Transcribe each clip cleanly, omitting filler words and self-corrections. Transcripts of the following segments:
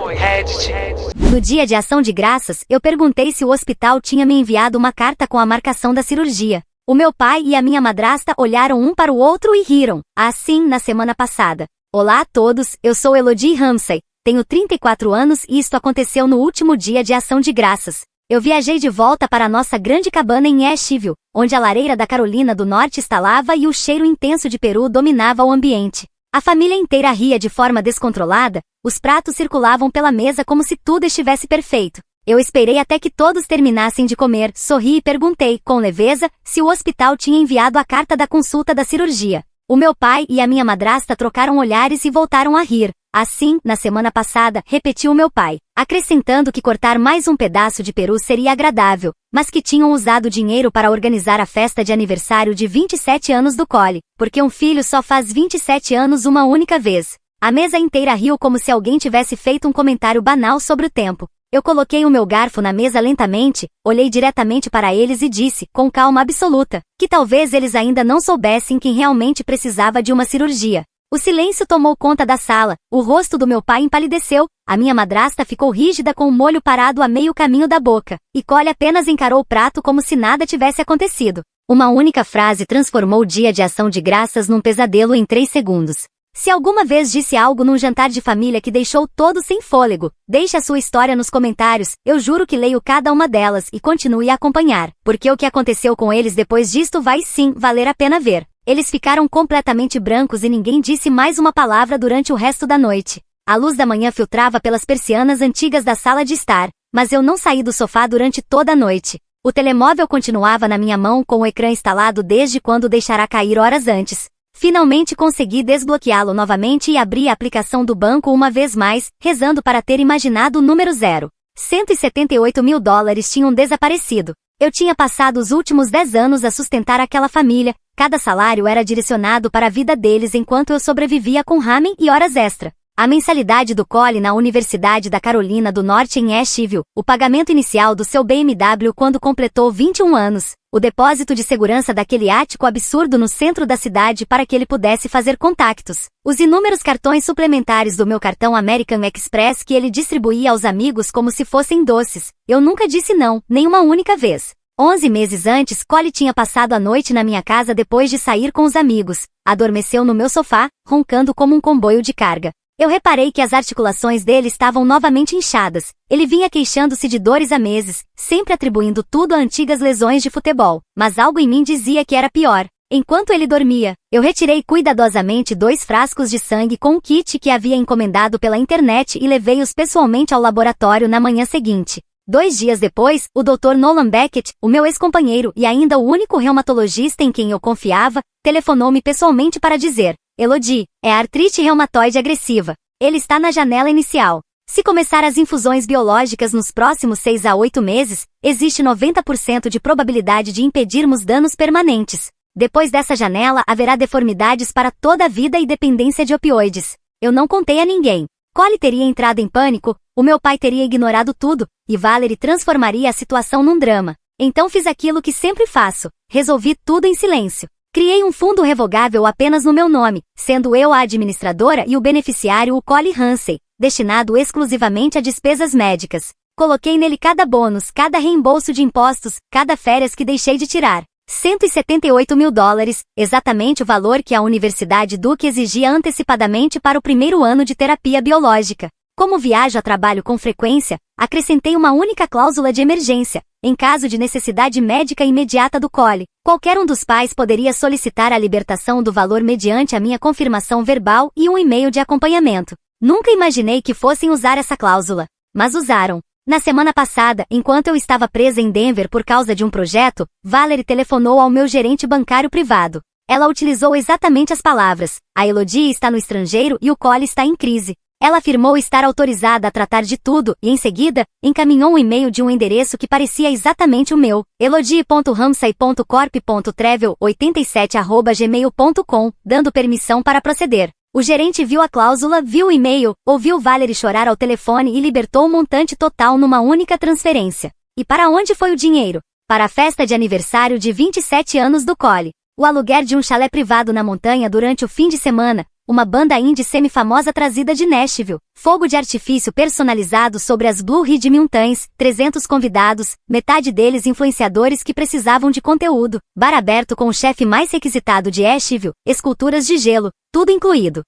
Reddit. No dia de ação de graças, eu perguntei se o hospital tinha me enviado uma carta com a marcação da cirurgia. O meu pai e a minha madrasta olharam um para o outro e riram, assim na semana passada. Olá a todos, eu sou Elodie Ramsay, tenho 34 anos e isto aconteceu no último dia de ação de graças. Eu viajei de volta para a nossa grande cabana em Asheville, onde a lareira da Carolina do Norte estalava e o cheiro intenso de peru dominava o ambiente. A família inteira ria de forma descontrolada, os pratos circulavam pela mesa como se tudo estivesse perfeito. Eu esperei até que todos terminassem de comer, sorri e perguntei, com leveza, se o hospital tinha enviado a carta da consulta da cirurgia. O meu pai e a minha madrasta trocaram olhares e voltaram a rir. Assim, na semana passada, repetiu o meu pai, acrescentando que cortar mais um pedaço de peru seria agradável, mas que tinham usado dinheiro para organizar a festa de aniversário de 27 anos do Collie, porque um filho só faz 27 anos uma única vez. A mesa inteira riu como se alguém tivesse feito um comentário banal sobre o tempo. Eu coloquei o meu garfo na mesa lentamente, olhei diretamente para eles e disse, com calma absoluta, que talvez eles ainda não soubessem quem realmente precisava de uma cirurgia. O silêncio tomou conta da sala, o rosto do meu pai empalideceu, a minha madrasta ficou rígida com o molho parado a meio caminho da boca, e Collie apenas encarou o prato como se nada tivesse acontecido. Uma única frase transformou o dia de ação de graças num pesadelo em 3 segundos. Se alguma vez disse algo num jantar de família que deixou todos sem fôlego, deixe a sua história nos comentários, eu juro que leio cada uma delas e continue a acompanhar, porque o que aconteceu com eles depois disto vai sim valer a pena ver. Eles ficaram completamente brancos e ninguém disse mais uma palavra durante o resto da noite. A luz da manhã filtrava pelas persianas antigas da sala de estar, mas eu não saí do sofá durante toda a noite. O telemóvel continuava na minha mão com o ecrã instalado desde quando o deixara cair horas antes. Finalmente consegui desbloqueá-lo novamente e abri a aplicação do banco uma vez mais, rezando para ter imaginado o número 0. 178 mil dólares tinham desaparecido. Eu tinha passado os últimos 10 anos a sustentar aquela família, cada salário era direcionado para a vida deles enquanto eu sobrevivia com ramen e horas extra. A mensalidade do Collie na Universidade da Carolina do Norte em Asheville, o pagamento inicial do seu BMW quando completou 21 anos, o depósito de segurança daquele ático absurdo no centro da cidade para que ele pudesse fazer contactos, os inúmeros cartões suplementares do meu cartão American Express que ele distribuía aos amigos como se fossem doces. Eu nunca disse não, nem uma única vez. 11 meses antes, Collie tinha passado a noite na minha casa depois de sair com os amigos. Adormeceu no meu sofá, roncando como um comboio de carga. Eu reparei que as articulações dele estavam novamente inchadas. Ele vinha queixando-se de dores há meses, sempre atribuindo tudo a antigas lesões de futebol, mas algo em mim dizia que era pior. Enquanto ele dormia, eu retirei cuidadosamente 2 frascos de sangue com um kit que havia encomendado pela internet e levei-os pessoalmente ao laboratório na manhã seguinte. 2 dias depois, o Dr. Nolan Beckett, o meu ex-companheiro e ainda o único reumatologista em quem eu confiava, telefonou-me pessoalmente para dizer: Elodie, é artrite reumatoide agressiva. Ele está na janela inicial. Se começar as infusões biológicas nos próximos 6 a 8 meses, existe 90% de probabilidade de impedirmos danos permanentes. Depois dessa janela haverá deformidades para toda a vida e dependência de opioides. Eu não contei a ninguém. Collie teria entrado em pânico, o meu pai teria ignorado tudo, e Valerie transformaria a situação num drama. Então fiz aquilo que sempre faço, resolvi tudo em silêncio. Criei um fundo revogável apenas no meu nome, sendo eu a administradora e o beneficiário o Collie Ramsay, destinado exclusivamente a despesas médicas. Coloquei nele cada bônus, cada reembolso de impostos, cada férias que deixei de tirar. 178 mil dólares, exatamente o valor que a Universidade Duke exigia antecipadamente para o primeiro ano de terapia biológica. Como viajo a trabalho com frequência, acrescentei uma única cláusula de emergência. Em caso de necessidade médica imediata do Collie, qualquer um dos pais poderia solicitar a libertação do valor mediante a minha confirmação verbal e um e-mail de acompanhamento. Nunca imaginei que fossem usar essa cláusula, mas usaram. Na semana passada, enquanto eu estava presa em Denver por causa de um projeto, Valerie telefonou ao meu gerente bancário privado. Ela utilizou exatamente as palavras: a Elodie está no estrangeiro e o Collie está em crise. Ela afirmou estar autorizada a tratar de tudo e, em seguida, encaminhou um e-mail de um endereço que parecia exatamente o meu, elodie.ramsay.corp.travel87@gmail.com, dando permissão para proceder. O gerente viu a cláusula, viu o e-mail, ouviu Valerie chorar ao telefone e libertou o montante total numa única transferência. E para onde foi o dinheiro? Para a festa de aniversário de 27 anos do Collie. O aluguer de um chalé privado na montanha durante o fim de semana, uma banda indie semi-famosa trazida de Nashville, fogo de artifício personalizado sobre as Blue Ridge Mountains, 300 convidados, metade deles influenciadores que precisavam de conteúdo, bar aberto com o chefe mais requisitado de Nashville, esculturas de gelo, tudo incluído.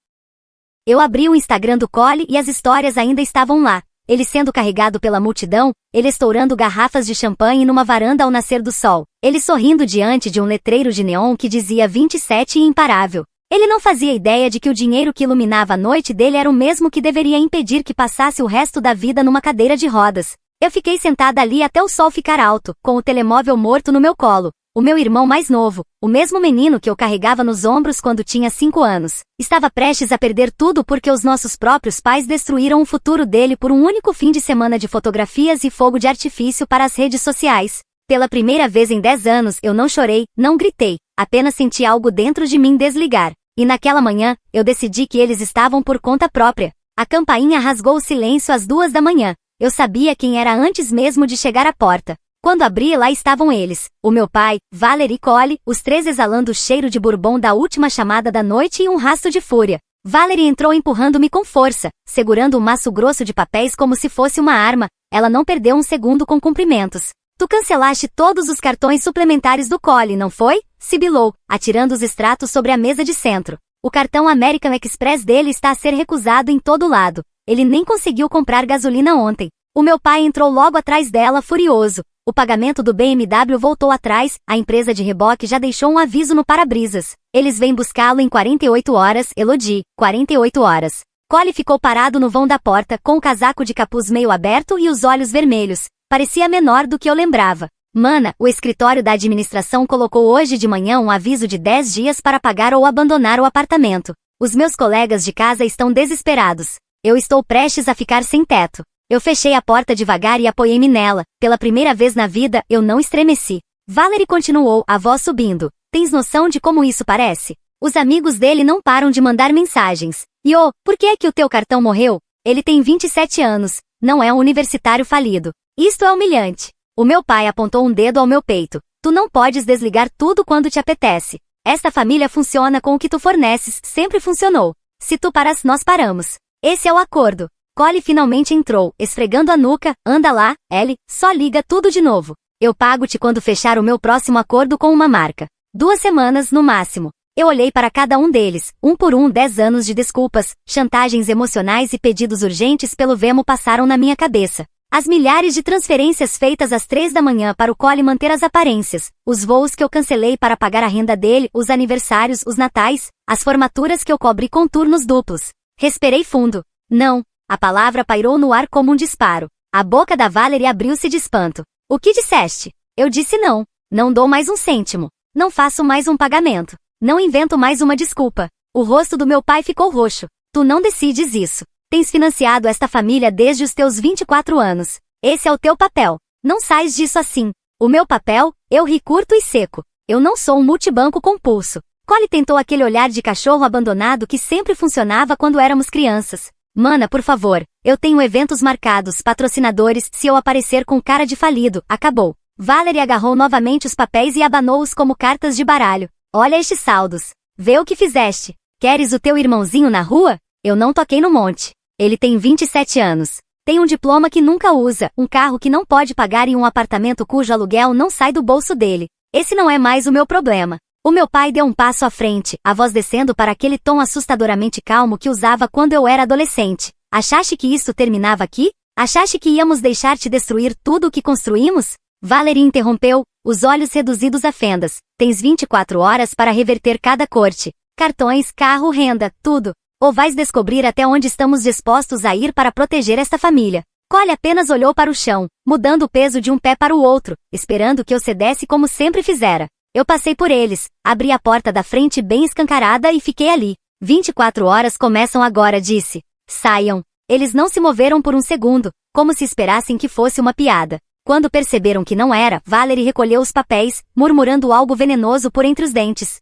Eu abri o Instagram do Cole e as histórias ainda estavam lá. Ele sendo carregado pela multidão, ele estourando garrafas de champanhe numa varanda ao nascer do sol, ele sorrindo diante de um letreiro de neon que dizia 27 e imparável. Ele não fazia ideia de que o dinheiro que iluminava a noite dele era o mesmo que deveria impedir que passasse o resto da vida numa cadeira de rodas. Eu fiquei sentada ali até o sol ficar alto, com o telemóvel morto no meu colo. O meu irmão mais novo, o mesmo menino que eu carregava nos ombros quando tinha 5 anos, estava prestes a perder tudo porque os nossos próprios pais destruíram o futuro dele por um único fim de semana de fotografias e fogo de artifício para as redes sociais. Pela primeira vez em 10 anos eu não chorei, não gritei, apenas senti algo dentro de mim desligar. E naquela manhã, eu decidi que eles estavam por conta própria. A campainha rasgou o silêncio às 2 da manhã. Eu sabia quem era antes mesmo de chegar à porta. Quando abri, lá estavam eles, o meu pai, Valerie e Cole, os três exalando o cheiro de bourbon da última chamada da noite e um rastro de fúria. Valerie entrou empurrando-me com força, segurando um maço grosso de papéis como se fosse uma arma. Ela não perdeu um segundo com cumprimentos. Tu cancelaste todos os cartões suplementares do Cole, não foi? Sibilou, atirando os extratos sobre a mesa de centro. O cartão American Express dele está a ser recusado em todo lado. Ele nem conseguiu comprar gasolina ontem. O meu pai entrou logo atrás dela, furioso. O pagamento do BMW voltou atrás, a empresa de reboque já deixou um aviso no para-brisas. Eles vêm buscá-lo em 48 horas, Elodie, 48 horas. Cole ficou parado no vão da porta, com o casaco de capuz meio aberto e os olhos vermelhos. Parecia menor do que eu lembrava. Mana, o escritório da administração colocou hoje de manhã um aviso de 10 dias para pagar ou abandonar o apartamento. Os meus colegas de casa estão desesperados. Eu estou prestes a ficar sem teto. Eu fechei a porta devagar e apoiei-me nela. Pela primeira vez na vida, eu não estremeci. Valerie continuou, a voz subindo. Tens noção de como isso parece? Os amigos dele não param de mandar mensagens. E por que é que o teu cartão morreu? Ele tem 27 anos. Não é um universitário falido. Isto é humilhante. O meu pai apontou um dedo ao meu peito. Tu não podes desligar tudo quando te apetece. Esta família funciona com o que tu forneces, sempre funcionou. Se tu paras, nós paramos. Esse é o acordo. Cole finalmente entrou, esfregando a nuca. Anda lá, Ellie, só liga tudo de novo. Eu pago-te quando fechar o meu próximo acordo com uma marca. 2 semanas, no máximo. Eu olhei para cada um deles, um por um. 10 anos de desculpas, chantagens emocionais e pedidos urgentes pelo Venmo passaram na minha cabeça. As milhares de transferências feitas às 3 da manhã para o Cole manter as aparências, os voos que eu cancelei para pagar a renda dele, os aniversários, os natais, as formaturas que eu cobri com turnos duplos. Respirei fundo. Não. A palavra pairou no ar como um disparo. A boca da Valerie abriu-se de espanto. O que disseste? Eu disse não. Não dou mais um cêntimo. Não faço mais um pagamento. Não invento mais uma desculpa. O rosto do meu pai ficou roxo. Tu não decides isso. Tens financiado esta família desde os teus 24 anos. Esse é o teu papel. Não sais disso assim. O meu papel? Eu ri curto e seco. Eu não sou um multibanco compulso. Cole tentou aquele olhar de cachorro abandonado que sempre funcionava quando éramos crianças. Mana, por favor, eu tenho eventos marcados, patrocinadores, se eu aparecer com cara de falido, acabou. Valerie agarrou novamente os papéis e abanou-os como cartas de baralho. Olha estes saldos. Vê o que fizeste. Queres o teu irmãozinho na rua? Eu não toquei no monte. Ele tem 27 anos. Tem um diploma que nunca usa, um carro que não pode pagar e um apartamento cujo aluguel não sai do bolso dele. Esse não é mais o meu problema. O meu pai deu um passo à frente, a voz descendo para aquele tom assustadoramente calmo que usava quando eu era adolescente. Achaste que isso terminava aqui? Achaste que íamos deixar-te destruir tudo o que construímos? Valerie interrompeu, os olhos reduzidos a fendas. Tens 24 horas para reverter cada corte. Cartões, carro, renda, tudo. Ou vais descobrir até onde estamos dispostos a ir para proteger esta família. Cole apenas olhou para o chão, mudando o peso de um pé para o outro, esperando que eu cedesse como sempre fizera. Eu passei por eles, abri a porta da frente bem escancarada e fiquei ali. 24 horas começam agora, disse. Saiam. Eles não se moveram por um segundo, como se esperassem que fosse uma piada. Quando perceberam que não era, Valerie recolheu os papéis, murmurando algo venenoso por entre os dentes.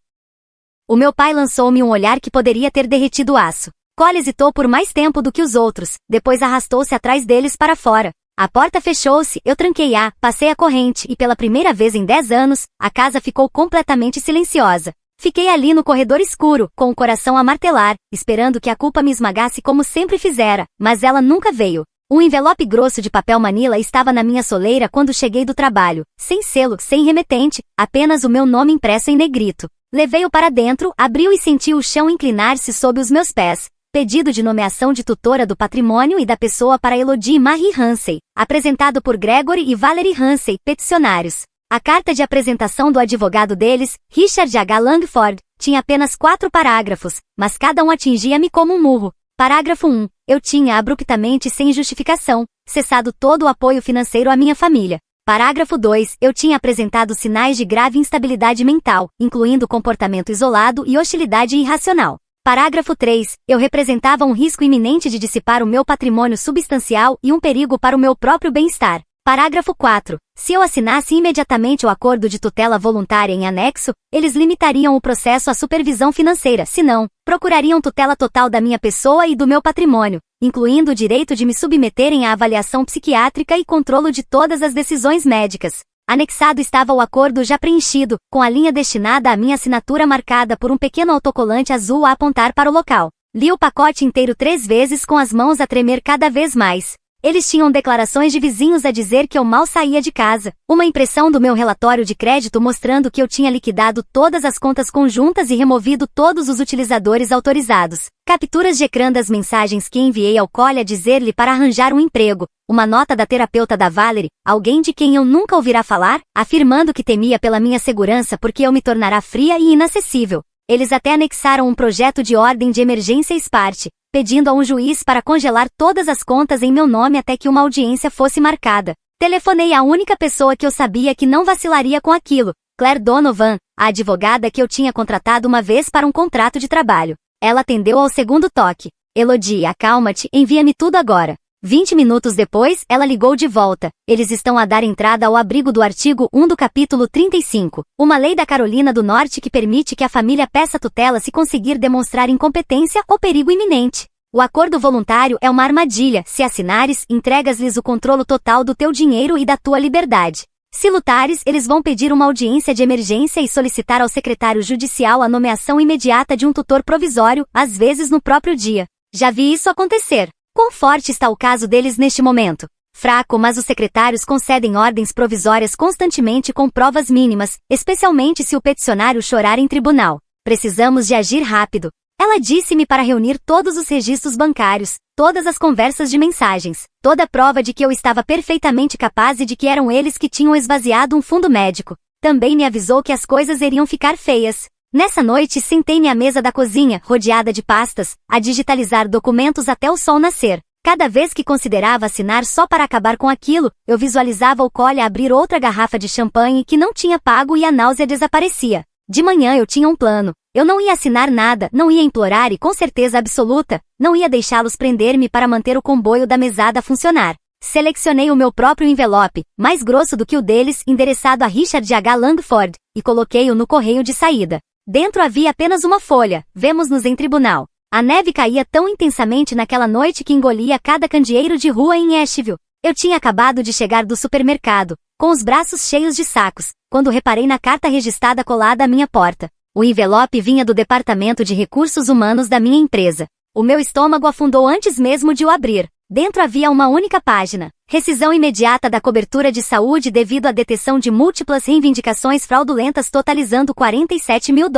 O meu pai lançou-me um olhar que poderia ter derretido aço. Cole hesitou por mais tempo do que os outros, depois arrastou-se atrás deles para fora. A porta fechou-se, eu tranquei-a, passei a corrente e pela primeira vez em 10 anos, a casa ficou completamente silenciosa. Fiquei ali no corredor escuro, com o coração a martelar, esperando que a culpa me esmagasse como sempre fizera, mas ela nunca veio. Um envelope grosso de papel manila estava na minha soleira quando cheguei do trabalho, sem selo, sem remetente, apenas o meu nome impresso em negrito. Levei-o para dentro, abriu e senti o chão inclinar-se sob os meus pés. Pedido de nomeação de tutora do patrimônio e da pessoa para Elodie Marie Hansey, apresentado por Gregory e Valerie Hansey, peticionários. A carta de apresentação do advogado deles, Richard H. Langford, tinha apenas 4 parágrafos, mas cada um atingia-me como um murro. Parágrafo 1. Eu tinha abruptamente, sem justificação, cessado todo o apoio financeiro à minha família. Parágrafo 2. Eu tinha apresentado sinais de grave instabilidade mental, incluindo comportamento isolado e hostilidade irracional. Parágrafo 3. Eu representava um risco iminente de dissipar o meu patrimônio substancial e um perigo para o meu próprio bem-estar. Parágrafo 4. Se eu assinasse imediatamente o acordo de tutela voluntária em anexo, eles limitariam o processo à supervisão financeira, se não, procurariam tutela total da minha pessoa e do meu patrimônio, incluindo o direito de me submeterem à avaliação psiquiátrica e controlo de todas as decisões médicas. Anexado estava o acordo já preenchido, com a linha destinada à minha assinatura marcada por um pequeno autocolante azul a apontar para o local. Li o pacote inteiro 3 vezes com as mãos a tremer cada vez mais. Eles tinham declarações de vizinhos a dizer que eu mal saía de casa, uma impressão do meu relatório de crédito mostrando que eu tinha liquidado todas as contas conjuntas e removido todos os utilizadores autorizados, capturas de ecrã das mensagens que enviei ao Cole a dizer-lhe para arranjar um emprego, uma nota da terapeuta da Valerie, alguém de quem eu nunca ouvirá falar, afirmando que temia pela minha segurança porque eu me tornara fria e inacessível. Eles até anexaram um projeto de ordem de emergência Sparte, pedindo a um juiz para congelar todas as contas em meu nome até que uma audiência fosse marcada. Telefonei à única pessoa que eu sabia que não vacilaria com aquilo, Claire Donovan, a advogada que eu tinha contratado uma vez para um contrato de trabalho. Ela atendeu ao segundo toque. Elodie, acalma-te, envia-me tudo agora. 20 minutos depois, ela ligou de volta. Eles estão a dar entrada ao abrigo do artigo 1 do capítulo 35, uma lei da Carolina do Norte que permite que a família peça tutela se conseguir demonstrar incompetência ou perigo iminente. O acordo voluntário é uma armadilha. Se assinares, entregas-lhes o controle total do teu dinheiro e da tua liberdade. Se lutares, eles vão pedir uma audiência de emergência e solicitar ao secretário judicial a nomeação imediata de um tutor provisório, às vezes no próprio dia. Já vi isso acontecer. Quão forte está o caso deles neste momento? Fraco, mas os secretários concedem ordens provisórias constantemente com provas mínimas, especialmente se o peticionário chorar em tribunal. Precisamos de agir rápido. Ela disse-me para reunir todos os registros bancários, todas as conversas de mensagens, toda a prova de que eu estava perfeitamente capaz e de que eram eles que tinham esvaziado um fundo médico. Também me avisou que as coisas iriam ficar feias. Nessa noite sentei-me à mesa da cozinha, rodeada de pastas, a digitalizar documentos até o sol nascer. Cada vez que considerava assinar só para acabar com aquilo, eu visualizava o Cole abrir outra garrafa de champanhe que não tinha pago e a náusea desaparecia. De manhã eu tinha um plano. Eu não ia assinar nada, não ia implorar e com certeza absoluta, não ia deixá-los prender-me para manter o comboio da mesada funcionar. Selecionei o meu próprio envelope, mais grosso do que o deles, endereçado a Richard H. Langford, e coloquei-o no correio de saída. Dentro havia apenas uma folha, vemos-nos em tribunal. A neve caía tão intensamente naquela noite que engolia cada candeeiro de rua em Asheville. Eu tinha acabado de chegar do supermercado, com os braços cheios de sacos, quando reparei na carta registrada colada à minha porta. O envelope vinha do Departamento de Recursos Humanos da minha empresa. O meu estômago afundou antes mesmo de o abrir. Dentro havia uma única página. Rescisão imediata da cobertura de saúde devido à detecção de múltiplas reivindicações fraudulentas totalizando $47 mil.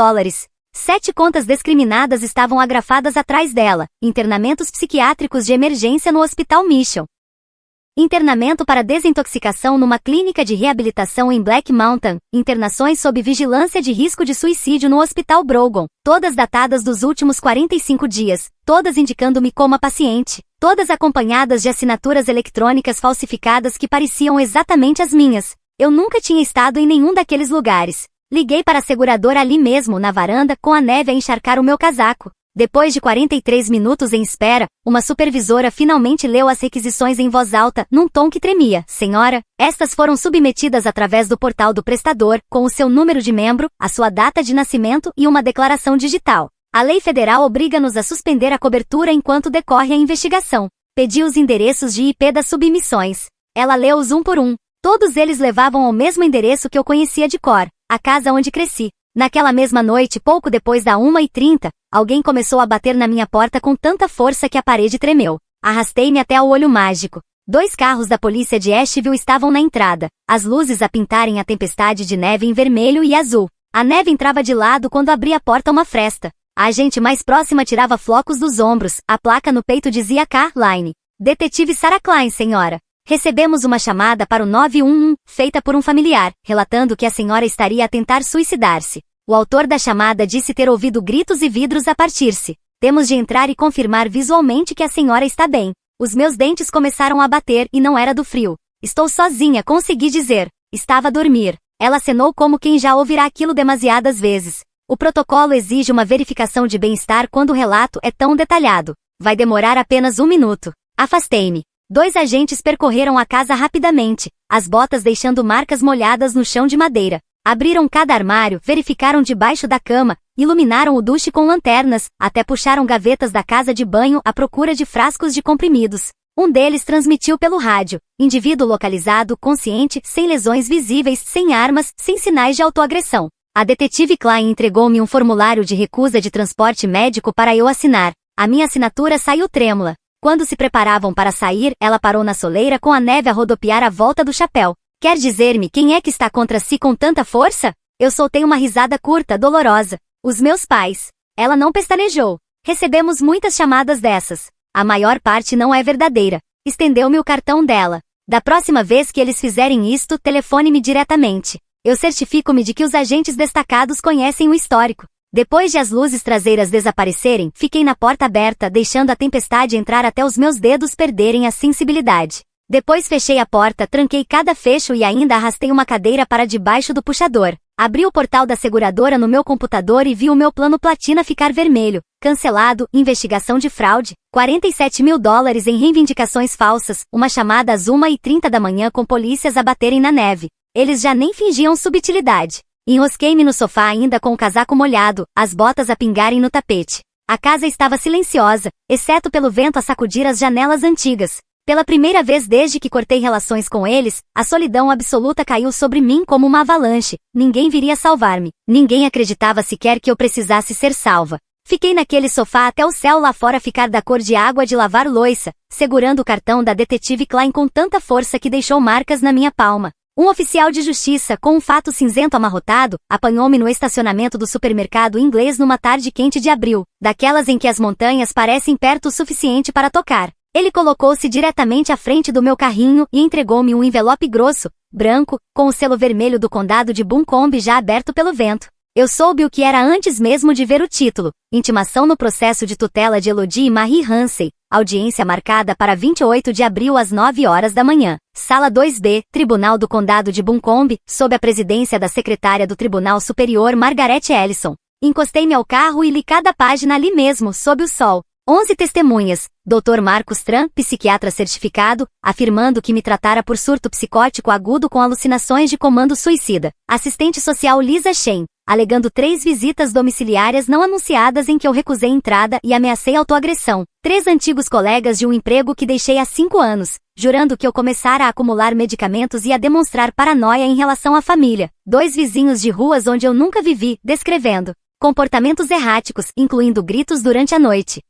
7 contas discriminadas estavam agrafadas atrás dela. Internamentos psiquiátricos de emergência no Hospital Mission. Internamento para desintoxicação numa clínica de reabilitação em Black Mountain. Internações sob vigilância de risco de suicídio no Hospital Brogan. Todas datadas dos últimos 45 dias. Todas indicando-me como a paciente. Todas acompanhadas de assinaturas eletrônicas falsificadas que pareciam exatamente as minhas. Eu nunca tinha estado em nenhum daqueles lugares. Liguei para a seguradora ali mesmo, na varanda, com a neve a encharcar o meu casaco. Depois de 43 minutos em espera, uma supervisora finalmente leu as requisições em voz alta, num tom que tremia. Senhora, estas foram submetidas através do portal do prestador, com o seu número de membro, a sua data de nascimento e uma declaração digital. A lei federal obriga-nos a suspender a cobertura enquanto decorre a investigação. Pedi os endereços de IP das submissões. Ela leu-os um por um. Todos eles levavam ao mesmo endereço que eu conhecia de cor, a casa onde cresci. Naquela mesma noite, pouco depois da 1h30, alguém começou a bater na minha porta com tanta força que a parede tremeu. Arrastei-me até o olho mágico. 2 carros da polícia de Asheville estavam na entrada, as luzes a pintarem a tempestade de neve em vermelho e azul. A neve entrava de lado quando abri a porta uma fresta. A agente mais próxima tirava flocos dos ombros, a placa no peito dizia Line. Detetive Sarah Klein, senhora. Recebemos uma chamada para o 911, feita por um familiar, relatando que a senhora estaria a tentar suicidar-se. O autor da chamada disse ter ouvido gritos e vidros a partir-se. Temos de entrar e confirmar visualmente que a senhora está bem. Os meus dentes começaram a bater e não era do frio. Estou sozinha, consegui dizer. Estava a dormir. Ela acenou como quem já ouvirá aquilo demasiadas vezes. O protocolo exige uma verificação de bem-estar quando o relato é tão detalhado. Vai demorar apenas 1 minuto. Afastei-me. 2 agentes percorreram a casa rapidamente, as botas deixando marcas molhadas no chão de madeira. Abriram cada armário, verificaram debaixo da cama, iluminaram o duche com lanternas, até puxaram gavetas da casa de banho à procura de frascos de comprimidos. Um deles transmitiu pelo rádio. Indivíduo localizado, consciente, sem lesões visíveis, sem armas, sem sinais de autoagressão. A detetive Klein entregou-me um formulário de recusa de transporte médico para eu assinar. A minha assinatura saiu trêmula. Quando se preparavam para sair, ela parou na soleira com a neve a rodopiar à volta do chapéu. Quer dizer-me quem é que está contra si com tanta força? Eu soltei uma risada curta, dolorosa. Os meus pais. Ela não pestanejou. Recebemos muitas chamadas dessas. A maior parte não é verdadeira. Estendeu-me o cartão dela. Da próxima vez que eles fizerem isto, telefone-me diretamente. Eu certifico-me de que os agentes destacados conhecem o histórico. Depois de as luzes traseiras desaparecerem, fiquei na porta aberta, deixando a tempestade entrar até os meus dedos perderem a sensibilidade. Depois fechei a porta, tranquei cada fecho e ainda arrastei uma cadeira para debaixo do puxador. Abri o portal da seguradora no meu computador e vi o meu plano platina ficar vermelho. Cancelado, investigação de fraude, $47 mil em reivindicações falsas, uma chamada às 1h30 da manhã com polícias a baterem na neve. Eles já nem fingiam subtilidade. Enrosquei-me no sofá ainda com o casaco molhado, as botas a pingarem no tapete. A casa estava silenciosa, exceto pelo vento a sacudir as janelas antigas. Pela primeira vez desde que cortei relações com eles, a solidão absoluta caiu sobre mim como uma avalanche. Ninguém viria salvar-me. Ninguém acreditava sequer que eu precisasse ser salva. Fiquei naquele sofá até o céu lá fora ficar da cor de água de lavar louça, segurando o cartão da detetive Klein com tanta força que deixou marcas na minha palma. Um oficial de justiça, com um fato cinzento amarrotado, apanhou-me no estacionamento do supermercado inglês numa tarde quente de abril, daquelas em que as montanhas parecem perto o suficiente para tocar. Ele colocou-se diretamente à frente do meu carrinho e entregou-me um envelope grosso, branco, com o selo vermelho do condado de Buncombe já aberto pelo vento. Eu soube o que era antes mesmo de ver o título: intimação no processo de tutela de Elodie e Marie Hansen, audiência marcada para 28 de abril às 9 horas da manhã. Sala 2B, Tribunal do Condado de Buncombe, sob a presidência da secretária do Tribunal Superior Margaret Ellison. Encostei-me ao carro e li cada página ali mesmo, sob o sol. 11 testemunhas. Dr. Marcus Tran, psiquiatra certificado, afirmando que me tratara por surto psicótico agudo com alucinações de comando suicida. Assistente social Lisa Shen, alegando 3 visitas domiciliárias não anunciadas em que eu recusei entrada e ameacei autoagressão. 3 antigos colegas de um emprego que deixei há 5 anos, jurando que eu começara a acumular medicamentos e a demonstrar paranoia em relação à família. 2 vizinhos de ruas onde eu nunca vivi, descrevendo comportamentos erráticos, incluindo gritos durante a noite.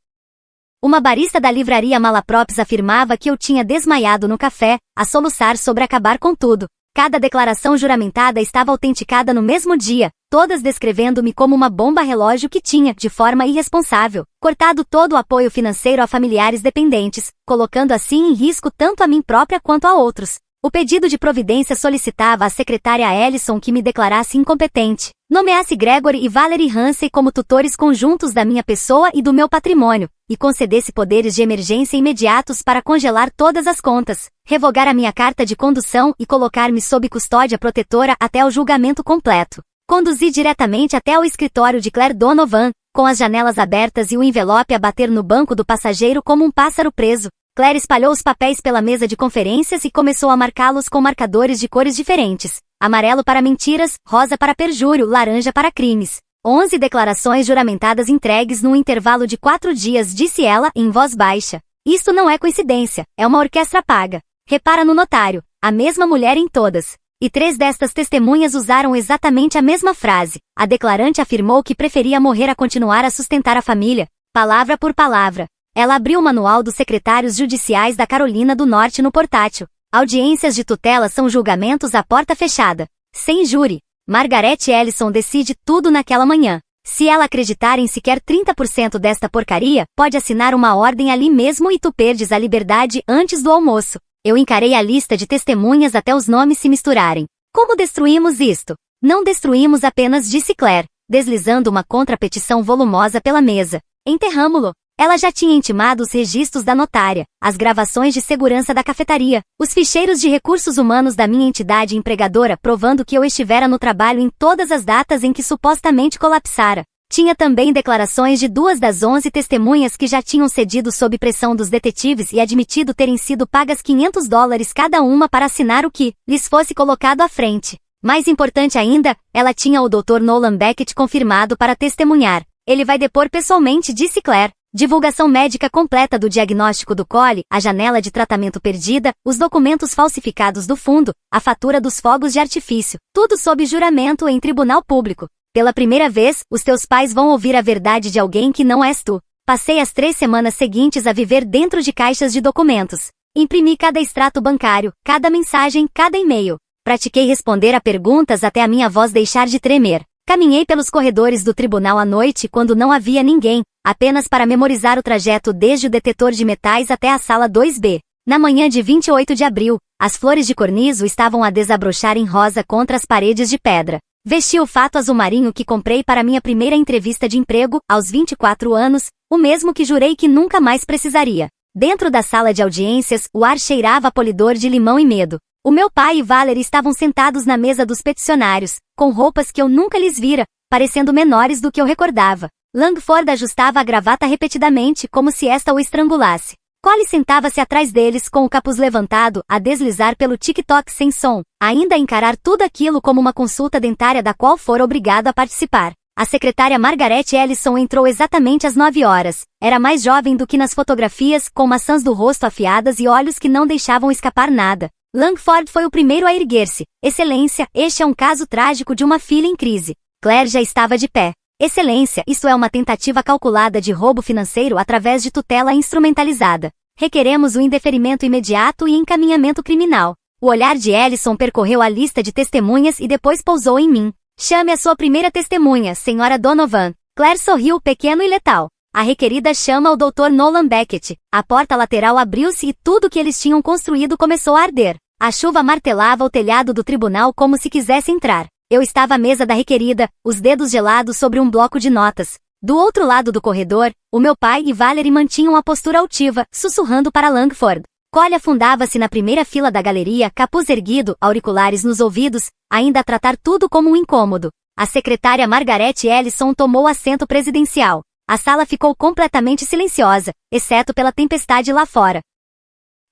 Uma barista da livraria Malaprops afirmava que eu tinha desmaiado no café, a soluçar sobre acabar com tudo. Cada declaração juramentada estava autenticada no mesmo dia, todas descrevendo-me como uma bomba relógio que tinha, de forma irresponsável, cortado todo o apoio financeiro a familiares dependentes, colocando assim em risco tanto a mim própria quanto a outros. O pedido de providência solicitava à secretária Ellison que me declarasse incompetente, nomeasse Gregory e Valerie Hansen como tutores conjuntos da minha pessoa e do meu patrimônio, e concedesse poderes de emergência imediatos para congelar todas as contas, revogar a minha carta de condução e colocar-me sob custódia protetora até o julgamento completo. Conduzi diretamente até o escritório de Claire Donovan, com as janelas abertas e o envelope a bater no banco do passageiro como um pássaro preso. Claire espalhou os papéis pela mesa de conferências e começou a marcá-los com marcadores de cores diferentes. Amarelo para mentiras, rosa para perjúrio, laranja para crimes. 11 declarações juramentadas entregues num intervalo de 4 dias, disse ela, em voz baixa. Isto não é coincidência, é uma orquestra paga. Repara no notário, a mesma mulher em todas. E 3 destas testemunhas usaram exatamente a mesma frase. A declarante afirmou que preferia morrer a continuar a sustentar a família, palavra por palavra. Ela abriu o manual dos secretários judiciais da Carolina do Norte no portátil. Audiências de tutela são julgamentos à porta fechada, sem júri. Margaret Ellison decide tudo naquela manhã. Se ela acreditar em sequer 30% desta porcaria, pode assinar uma ordem ali mesmo e tu perdes a liberdade antes do almoço. Eu encarei a lista de testemunhas até os nomes se misturarem. Como destruímos isto? Não destruímos apenas, disse Claire, deslizando uma contrapetição volumosa pela mesa. Enterramo-lo. Ela já tinha intimado os registros da notária, as gravações de segurança da cafetaria, os ficheiros de recursos humanos da minha entidade empregadora provando que eu estivera no trabalho em todas as datas em que supostamente colapsara. Tinha também declarações de 2 das 11 testemunhas que já tinham cedido sob pressão dos detetives e admitido terem sido pagas $500 cada uma para assinar o que lhes fosse colocado à frente. Mais importante ainda, ela tinha o Dr. Nolan Beckett confirmado para testemunhar. Ele vai depor pessoalmente, disse Claire. Divulgação médica completa do diagnóstico do Cole, a janela de tratamento perdida, os documentos falsificados do fundo, a fatura dos fogos de artifício, tudo sob juramento em tribunal público. Pela primeira vez, os teus pais vão ouvir a verdade de alguém que não és tu. Passei as 3 semanas seguintes a viver dentro de caixas de documentos. Imprimi cada extrato bancário, cada mensagem, cada e-mail. Pratiquei responder a perguntas até a minha voz deixar de tremer. Caminhei pelos corredores do tribunal à noite quando não havia ninguém, apenas para memorizar o trajeto desde o detetor de metais até a sala 2B. Na manhã de 28 de abril, as flores de corniço estavam a desabrochar em rosa contra as paredes de pedra. Vesti o fato azul marinho que comprei para minha primeira entrevista de emprego, aos 24 anos, o mesmo que jurei que nunca mais precisaria. Dentro da sala de audiências, o ar cheirava a polidor de limão e medo. O meu pai e Valerie estavam sentados na mesa dos peticionários, com roupas que eu nunca lhes vira, parecendo menores do que eu recordava. Langford ajustava a gravata repetidamente, como se esta o estrangulasse. Cole sentava-se atrás deles com o capuz levantado, a deslizar pelo tic-toc sem som, ainda a encarar tudo aquilo como uma consulta dentária da qual fora obrigado a participar. A secretária Margaret Ellison entrou exatamente às 9 horas. Era mais jovem do que nas fotografias, com maçãs do rosto afiadas e olhos que não deixavam escapar nada. Langford foi o primeiro a erguer-se. Excelência, este é um caso trágico de uma filha em crise. Claire já estava de pé. Excelência, isto é uma tentativa calculada de roubo financeiro através de tutela instrumentalizada. Requeremos o indeferimento imediato e encaminhamento criminal. O olhar de Ellison percorreu a lista de testemunhas e depois pousou em mim. Chame a sua primeira testemunha, senhora Donovan. Claire sorriu pequeno e letal. A requerida chama o Dr. Nolan Beckett. A porta lateral abriu-se e tudo que eles tinham construído começou a arder. A chuva martelava o telhado do tribunal como se quisesse entrar. Eu estava à mesa da requerida, os dedos gelados sobre um bloco de notas. Do outro lado do corredor, o meu pai e Valerie mantinham a postura altiva, sussurrando para Langford. Cole afundava-se na primeira fila da galeria, capuz erguido, auriculares nos ouvidos, ainda a tratar tudo como um incômodo. A secretária Margaret Ellison tomou assento presidencial. A sala ficou completamente silenciosa, exceto pela tempestade lá fora.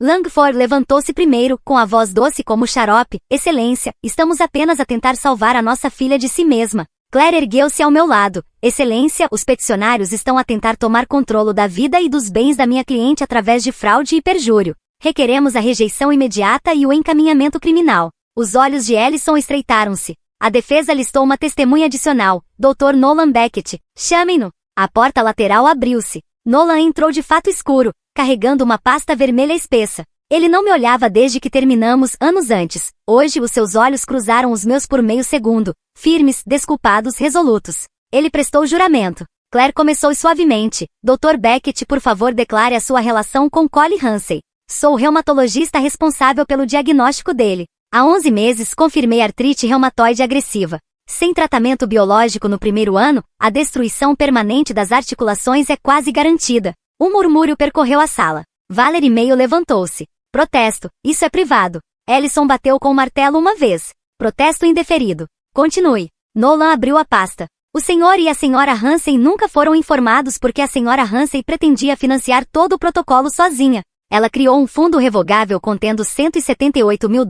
Langford levantou-se primeiro, com a voz doce como xarope. Excelência, estamos apenas a tentar salvar a nossa filha de si mesma. Claire ergueu-se ao meu lado. Excelência, os peticionários estão a tentar tomar controle da vida e dos bens da minha cliente através de fraude e perjúrio. Requeremos a rejeição imediata e o encaminhamento criminal. Os olhos de Ellison estreitaram-se. A defesa listou uma testemunha adicional, Dr. Nolan Beckett. Chamem-no. A porta lateral abriu-se. Nolan entrou de fato escuro, carregando uma pasta vermelha espessa. Ele não me olhava desde que terminamos, anos antes. Hoje os seus olhos cruzaram os meus por meio segundo, firmes, desculpados, resolutos. Ele prestou juramento. Claire começou suavemente. Dr. Beckett, por favor, declare a sua relação com Cole Hansey. Sou o reumatologista responsável pelo diagnóstico dele. Há 11 meses confirmei artrite reumatoide agressiva. Sem tratamento biológico no primeiro ano, a destruição permanente das articulações é quase garantida. Um murmúrio percorreu a sala. Valerie Mayo levantou-se. Protesto, isso é privado. Ellison bateu com o martelo uma vez. Protesto indeferido. Continue. Nolan abriu a pasta. O senhor e a senhora Hansey nunca foram informados porque a senhora Hansey pretendia financiar todo o protocolo sozinha. Ela criou um fundo revogável contendo $178 mil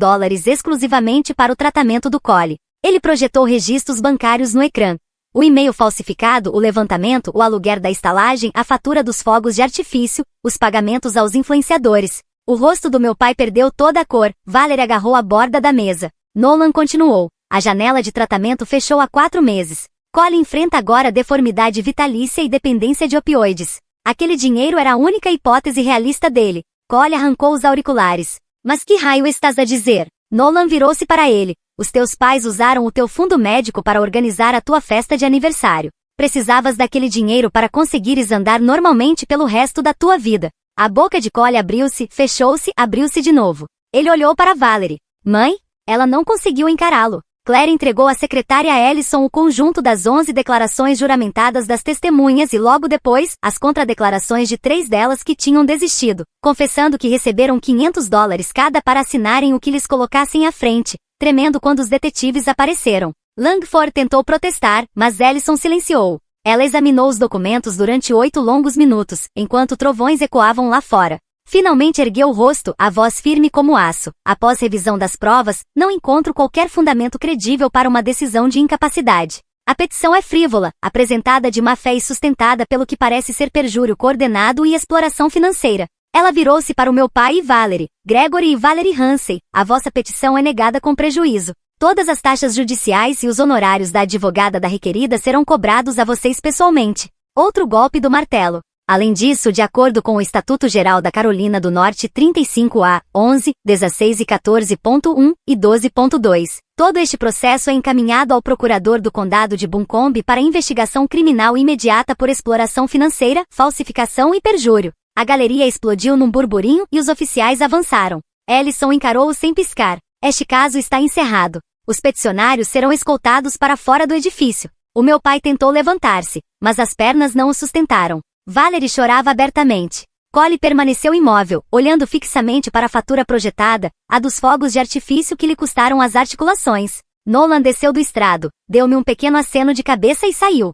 exclusivamente para o tratamento do Cole. Ele projetou registros bancários no ecrã. O e-mail falsificado, o levantamento, o aluguer da estalagem, a fatura dos fogos de artifício, os pagamentos aos influenciadores. O rosto do meu pai perdeu toda a cor. Valerie agarrou a borda da mesa. Nolan continuou. A janela de tratamento fechou há 4 meses. Cole enfrenta agora deformidade vitalícia e dependência de opioides. Aquele dinheiro era a única hipótese realista dele. Cole arrancou os auriculares. Mas que raio estás a dizer? Nolan virou-se para ele. Os teus pais usaram o teu fundo médico para organizar a tua festa de aniversário. Precisavas daquele dinheiro para conseguires andar normalmente pelo resto da tua vida. A boca de Cole abriu-se, fechou-se, abriu-se de novo. Ele olhou para Valerie. Mãe? Ela não conseguiu encará-lo. Claire entregou à secretária Ellison o conjunto das 11 declarações juramentadas das testemunhas e logo depois, as contradeclarações de 3 delas que tinham desistido, confessando que receberam $500 cada para assinarem o que lhes colocassem à frente, tremendo quando os detetives apareceram. Langford tentou protestar, mas Ellison silenciou. Ela examinou os documentos durante 8 longos minutos, enquanto trovões ecoavam lá fora. Finalmente ergueu o rosto, a voz firme como aço. Após revisão das provas, não encontro qualquer fundamento credível para uma decisão de incapacidade. A petição é frívola, apresentada de má fé e sustentada pelo que parece ser perjúrio coordenado e exploração financeira. Ela virou-se para o meu pai e Valerie, Gregory e Valerie Hansen. A vossa petição é negada com prejuízo. Todas as taxas judiciais e os honorários da advogada da requerida serão cobrados a vocês pessoalmente. Outro golpe do martelo. Além disso, de acordo com o Estatuto Geral da Carolina do Norte 35A, 11, 16 e 14.1 e 12.2, todo este processo é encaminhado ao procurador do Condado de Buncombe para investigação criminal imediata por exploração financeira, falsificação e perjúrio. A galeria explodiu num burburinho e os oficiais avançaram. Ellison encarou-o sem piscar. Este caso está encerrado. Os peticionários serão escoltados para fora do edifício. O meu pai tentou levantar-se, mas as pernas não o sustentaram. Valerie chorava abertamente. Cole permaneceu imóvel, olhando fixamente para a fatura projetada, a dos fogos de artifício que lhe custaram as articulações. Nolan desceu do estrado, deu-me um pequeno aceno de cabeça e saiu.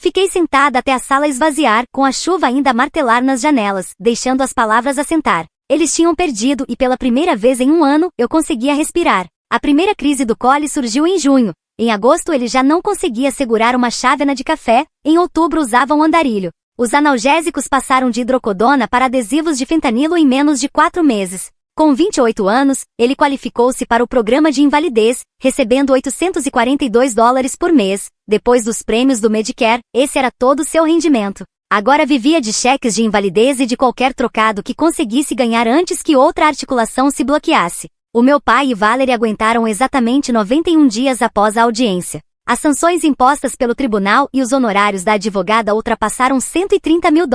Fiquei sentada até a sala esvaziar, com a chuva ainda a martelar nas janelas, deixando as palavras assentar. Eles tinham perdido e pela primeira vez em 1 ano, eu conseguia respirar. A primeira crise do Cole surgiu em junho. Em agosto ele já não conseguia segurar uma chávena de café, em outubro usava um andarilho. Os analgésicos passaram de hidrocodona para adesivos de fentanilo em menos de 4 meses. Com 28 anos, ele qualificou-se para o programa de invalidez, recebendo $842 por mês. Depois dos prêmios do Medicare, esse era todo o seu rendimento. Agora vivia de cheques de invalidez e de qualquer trocado que conseguisse ganhar antes que outra articulação se bloqueasse. O meu pai e Valerie aguentaram exatamente 91 dias após a audiência. As sanções impostas pelo tribunal e os honorários da advogada ultrapassaram $130 mil.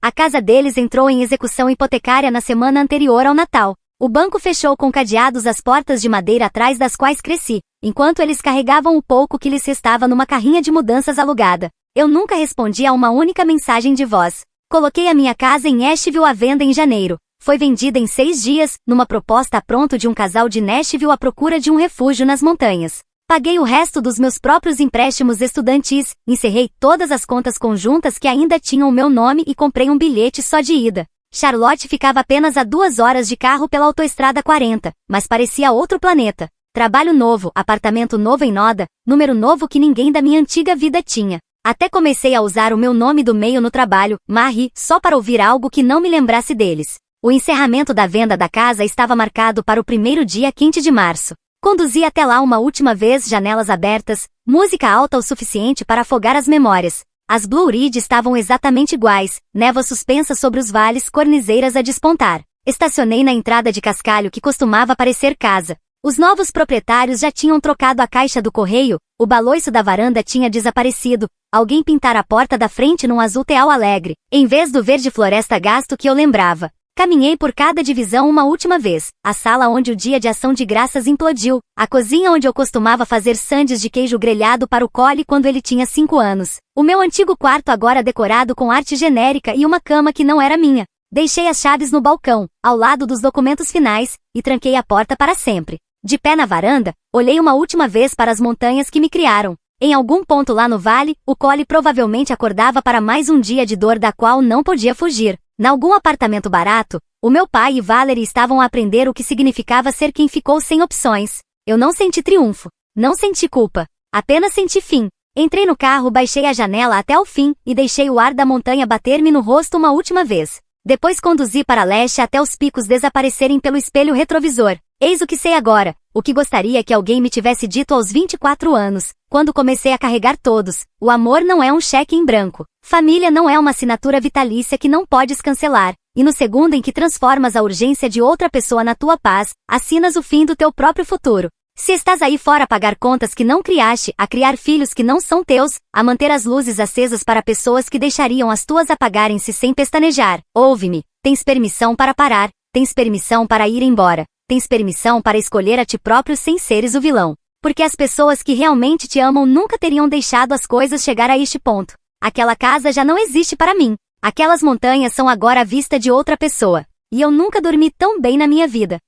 A casa deles entrou em execução hipotecária na semana anterior ao Natal. O banco fechou com cadeados as portas de madeira atrás das quais cresci, enquanto eles carregavam o pouco que lhes restava numa carrinha de mudanças alugada. Eu nunca respondi a uma única mensagem de voz. Coloquei a minha casa em Asheville à venda em janeiro. Foi vendida em 6 dias, numa proposta a pronto de um casal de Nashville à procura de um refúgio nas montanhas. Paguei o resto dos meus próprios empréstimos estudantis, encerrei todas as contas conjuntas que ainda tinham o meu nome e comprei um bilhete só de ida. Charlotte ficava apenas a 2 horas de carro pela autoestrada 40, mas parecia outro planeta. Trabalho novo, apartamento novo em Noda, número novo que ninguém da minha antiga vida tinha. Até comecei a usar o meu nome do meio no trabalho, Marie, só para ouvir algo que não me lembrasse deles. O encerramento da venda da casa estava marcado para o primeiro dia quente de março. Conduzi até lá uma última vez, janelas abertas, música alta o suficiente para afogar as memórias. As Blue Ridge estavam exatamente iguais, névoa suspensa sobre os vales, cornizeiras a despontar. Estacionei na entrada de cascalho que costumava parecer casa. Os novos proprietários já tinham trocado a caixa do correio, o baloiço da varanda tinha desaparecido, alguém pintara a porta da frente num azul teal alegre, em vez do verde floresta gasto que eu lembrava. Caminhei por cada divisão uma última vez, a sala onde o dia de ação de graças implodiu, a cozinha onde eu costumava fazer sandes de queijo grelhado para o Cole quando ele tinha 5 anos, o meu antigo quarto agora decorado com arte genérica e uma cama que não era minha. Deixei as chaves no balcão, ao lado dos documentos finais, e tranquei a porta para sempre. De pé na varanda, olhei uma última vez para as montanhas que me criaram. Em algum ponto lá no vale, o Cole provavelmente acordava para mais um dia de dor da qual não podia fugir. Em algum apartamento barato, o meu pai e Valerie estavam a aprender o que significava ser quem ficou sem opções. Eu não senti triunfo. Não senti culpa. Apenas senti fim. Entrei no carro, baixei a janela até o fim, e deixei o ar da montanha bater-me no rosto uma última vez. Depois conduzi para leste até os picos desaparecerem pelo espelho retrovisor. Eis o que sei agora, o que gostaria que alguém me tivesse dito aos 24 anos, quando comecei a carregar todos. O amor não é um cheque em branco. Família não é uma assinatura vitalícia que não podes cancelar. E no segundo em que transformas a urgência de outra pessoa na tua paz, assinas o fim do teu próprio futuro. Se estás aí fora a pagar contas que não criaste, a criar filhos que não são teus, a manter as luzes acesas para pessoas que deixariam as tuas apagarem-se sem pestanejar, ouve-me, tens permissão para parar, tens permissão para ir embora, tens permissão para escolher a ti próprio sem seres o vilão. Porque as pessoas que realmente te amam nunca teriam deixado as coisas chegar a este ponto. Aquela casa já não existe para mim. Aquelas montanhas são agora a vista de outra pessoa. E eu nunca dormi tão bem na minha vida.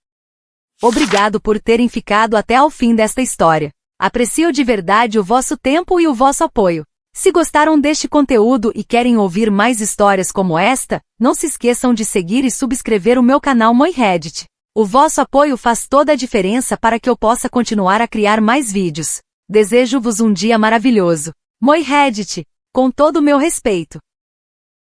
Obrigado por terem ficado até ao fim desta história. Aprecio de verdade o vosso tempo e o vosso apoio. Se gostaram deste conteúdo e querem ouvir mais histórias como esta, não se esqueçam de seguir e subscrever o meu canal Moi Reddit. O vosso apoio faz toda a diferença para que eu possa continuar a criar mais vídeos. Desejo-vos um dia maravilhoso. Moi Reddit, com todo o meu respeito.